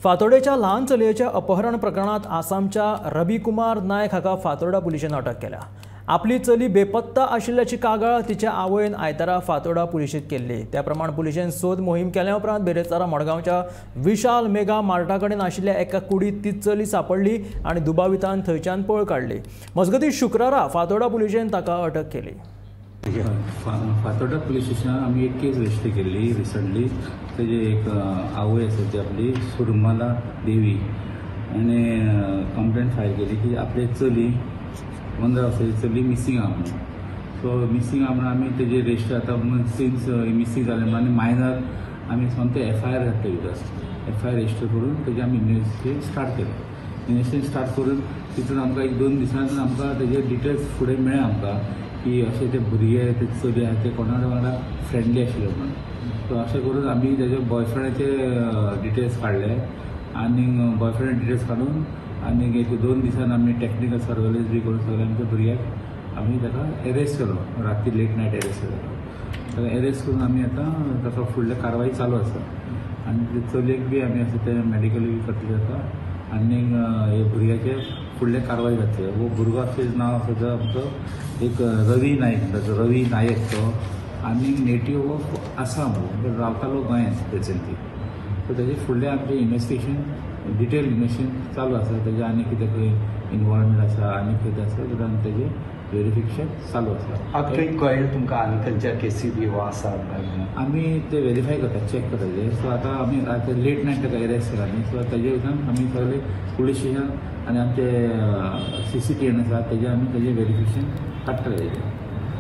फातोडेच्या ल्हान चलयेच्या अपहरण प्रकरणात आसामच्या रवि कुमार नायक हाका फातोर्डा पुलिशेन अटक केल्या। आपली चली बेपत्ता आशिल्ल्याची कागाळ तिच्या आवयन आयतारा फातोर्डा पुलिशेंत केल्ली। त्या प्रमाण पुलिशेन सोद मोहीम केल्या उपरांत बेरेस्तारा मडगांवच्या विशाल मेगा मार्टा कडेन आशिल्ल्या एका कुडीत ती चली सापडली आनी दुबावितान थंयच्यान पळ काडली। मजगतीं शुक्रारा फातोर्डा पुलिशेन ताका अटक केली। फातोर्डा पुलिस स्टेशनार आमी एक केस रजिस्टर केल्ली रिसंटली। तेजे एक आवय आसा ती आपली सुरमाला देवी आनी कंप्लेंट फायल केली की आपली चली 15 वर्साची चली मिसींग आहा म्हणून। सो मिसींग आहा म्हणून आमी तेजे रजिस्टर आतां सिन्स मिसींग जालें आनी मायनर आमी सोमते FIR घातले भितर। FIR रजिस्टर करून तेजे आमी इन्वेस्टिगेशन स्टार्ट केलें। इन्वेस्टिगेशन स्टार्ट करून तितून आमकां 1-2 दिसांनी आमकां तेजे डिटेल्स फुडें मेळ्ळे आमकां की अशें ते भुरगे ते चली आहा ते कोणा वांगडा फ्रेंडली आशिल्ले म्हणून। सो अशें करून आमी तेजे बॉयफ्रेंडाचे डिटेल्स काडले आनी बॉयफ्रेंड डिटेल्स काडून आनी 1-2 दिसान आमी टॅक्निकल सर्वेलन्स बी करून सगळ्या आमच्या भुरग्याक आमी ताका एरेस्ट केलो। राती लेट नायट एरेस्ट केलो। ताका एरेस्ट करून आमी आतां ताका फुडले कारवाई चालू आसा आनी चलयेक बी आमी अशें ते मेडिकल बी करतले जाता आनी हे भुरग्याचे फुडले कारवाई जातले। वो भुरगो नांव आसा तो आमचो एक रवि नायक तो आनी नेटिव्ह ऑफ आसाम रावतालो गोंयांत प्रेझेंटली। सो तेजे फुडले आमचे इन्वेस्टिगेशन डिटेल इन्वेस्टिगेशन चालू आसा। तेजे आनी कितें खंय इन्वॉल्वमेंट आसा आनी कितें आसा जाल्यार आमी तेजे व्हेरिफिकेशन चालू आसा। खंय कळ्ळें तुमकां आनी खंयच्या केसी बी वो आसा? आमी ते व्हेरीफाय करता चॅक करता। सो आतां आमी आतां लेट नायट ताका एरेस्ट केला न्ही। सो तेजे भितर आमी सगळे पुलीस स्टेशन आनी आमचे CCTV आसा तेजे आमी तेजे व्हेरिफिकेशन काडटले।